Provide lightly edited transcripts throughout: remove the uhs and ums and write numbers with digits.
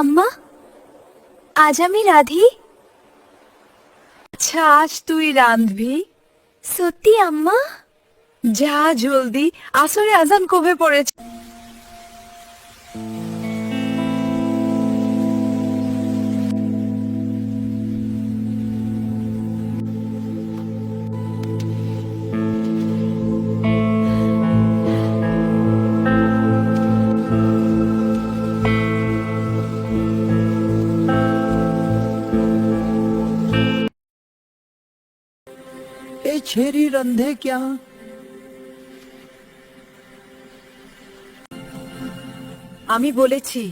আম্মা, আজ আমি রাধি। আচ্ছা, আজ তুই রাঁধবি? সত্যি আম্মা? যা জলদি, আসরে আজান কবে পড়েছে? ए छेरी रंधे क्या? আমি বলেছি।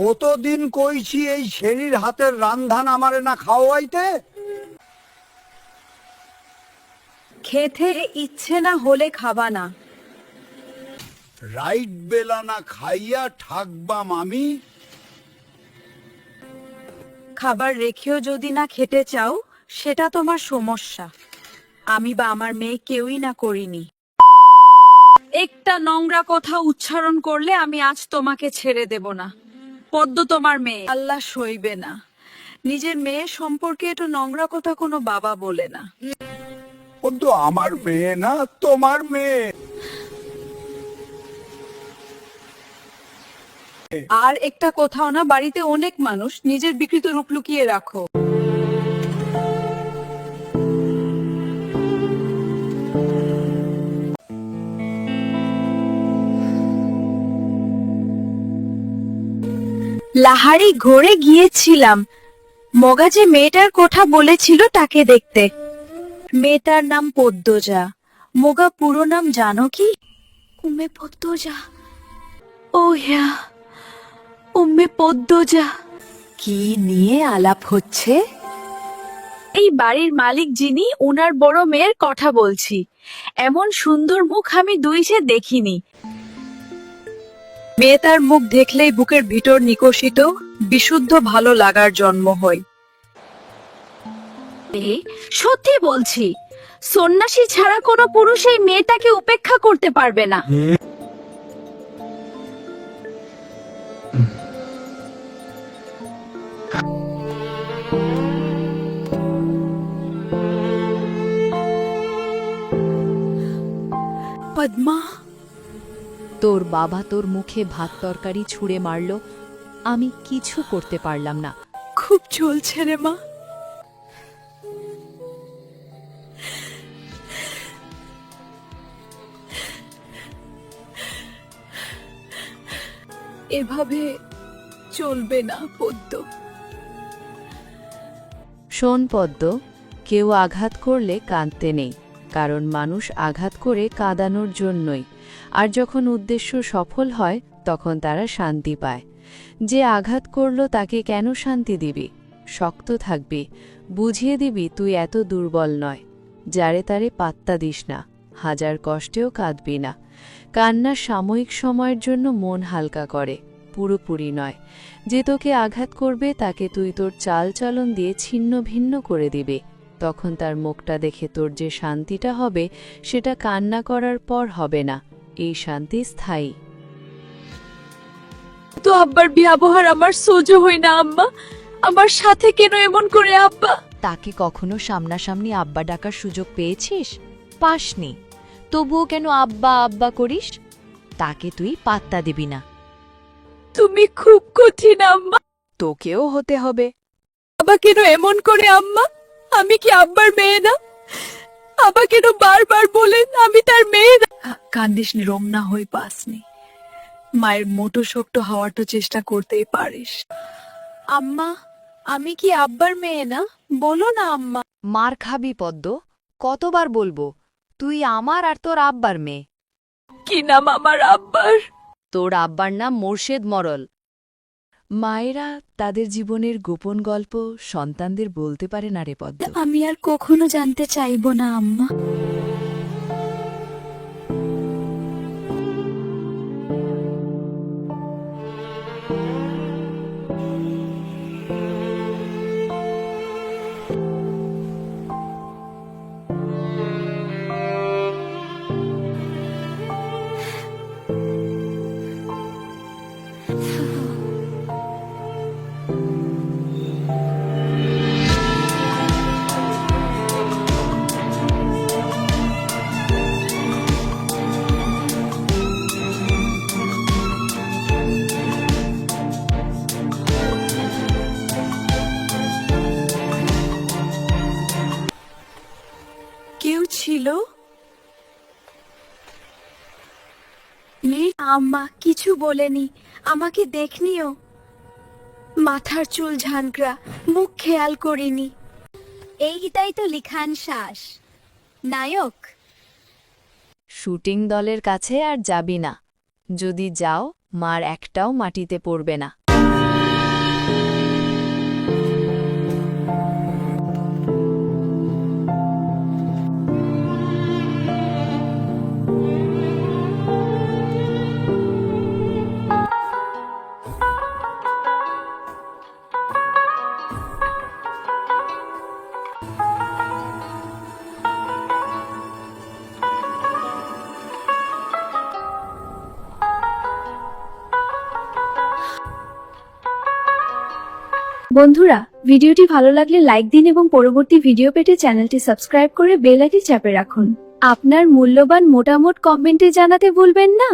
কতদিন কইছি এই ছেড়ির হাতের রান্ধান আমারে না খাওয়াইতে? খেতে ইচ্ছে না হলে খাবা না। রাইট বেলা না খাইয়া ঠাকবাম আমি? খাবার রেখেও যদি না খেতে চাও, সেটা তোমার সমস্যা। আমি বা আমার মেয়ে কেউই না করিনি। একটা নোংরা কথা উচ্চারণ করলে আমি আজ তোমাকে ছেড়ে দেব না। পদ্ম তোমার মেয়ে, আল্লাহ সইবে না। নিজের মেয়ে সম্পর্কে একটু নোংরা কথা কোনো বাবা বলে না। ও তো আমার মেয়ে না, তোমার মেয়ে। আর একটা কোথাও না, বাড়িতে অনেক মানুষ, নিজের বিকৃত রূপ লুকিয়ে রাখো। লাহারি ঘরে গিয়েছিলাম। মগা যে মেয়েটার কথা বলেছিল তাকে দেখতে। মেয়েটার নাম পদ্মজা। মগা পুরো নাম জানো কি? উম্মে পদ্মজা। ও হ্যা, উম্মে পদ্মজা। কি নিয়ে আলাপ হচ্ছে? এই বাড়ির মালিক যিনি, ওনার বড় মেয়ের কথা বলছি। এমন সুন্দর মুখ আমি দুইসে দেখিনি। মেয়ে তার মুখ দেখলেই বুকের ভিতর নিকষিত বিশুদ্ধ ভালো লাগার জন্ম হয়। সত্যি বলছি, সন্ন্যাসী ছাড়া কোনো পুরুষ এই মেয়েটাকে উপেক্ষা করতে পারবে না। পদ্মা, তোর বাবা তোর মুখে ভাত তরকারি ছুঁড়ে মারল, আমি কিছু করতে পারলাম না। খুব চলছে রে মা। এভাবে চলবে না পদ্ম। শোন পদ্ম, কেউ আঘাত করলে কাঁদতে নেই, কারণ মানুষ আঘাত করে কাঁদানোর জন্যই। আর যখন উদ্দেশ্য সফল হয় তখন তারা শান্তি পায়। যে আঘাত করলো তাকে কেন শান্তি দিবি? শক্ত থাকবি, বুঝিয়ে দিবি তুই এত দুর্বল নয়। যারে তারে পাত্তা দিস না, হাজার কষ্টেও কাঁদবি না। কান্না সাময়িক সময়ের জন্য মন হালকা করে, পুরোপুরি নয়। যে তোকে আঘাত করবে তাকে তুই তোর চালচলন দিয়ে ছিন্ন ভিন্ন করে দিবে। তখন তার মুখটা দেখে তোর যে শান্তিটা হবে, সেটা কান্না করার পর হবে না। এই শান্তি স্থায়ী। তো আব্বার ব্যবহার আমার সহ্য হয় না আম্মা। আমার সাথে কেন এমন করে আব্বা? তাকে কখনো সামনাসামনি আব্বা ডাকার সুযোগ পেয়েছিস? পাসনি। তবুও কেন আব্বা আব্বা করিস? তাকে তুই পাত্তা দিবি না। তুমি খুব কঠিন আম্মা। তোকেও হতে হবে। আব্বা কেন এমন করে আম্মা? আমি কি আব্বার মেয়ে না? আব্বা কেন বারবার বলেন আমি তার মেয়ে না? কান্দিস নি, রমনা হয়ে পাসনি। মায়ের মোটো শক্ত হওয়ার তো চেষ্টা করতেই পারিস। আম্মা, আমি কি আব্বার মেয়ে না? বলো না আম্মা। মার খাবি পদ্ম, কতবার বলবো তুই আমার আর তোর আব্বার মেয়ে। কি নাম আমার আব্বার? তোর আব্বার নাম মোর্শেদ মরল। মায়েরা তাদের জীবনের গোপন গল্প সন্তানদের বলতে পারে না রে পদ্ম। আমি আর কখনো জানতে চাইবো না আম্মা। আম্মা কিছু বলেনি, আমাকে দেখনিও। মাথার চুল ঝাঁকড়া, মুখ খেয়াল করিনি। এইটাই তো লিখান শ্বাস নায়ক। শুটিং দলের কাছে আর যাবি না। যদি যাও, মার একটাও মাটিতে পড়বে না। বন্ধুরা, ভিডিওটি ভালো লাগলে লাইক দিন এবং পরবর্তী ভিডিও পেতে চ্যানেলটি সাবস্ক্রাইব করে বেল আইকন চাপে রাখুন। আপনার মূল্যবান মতামত কমেন্টে জানাতে ভুলবেন না।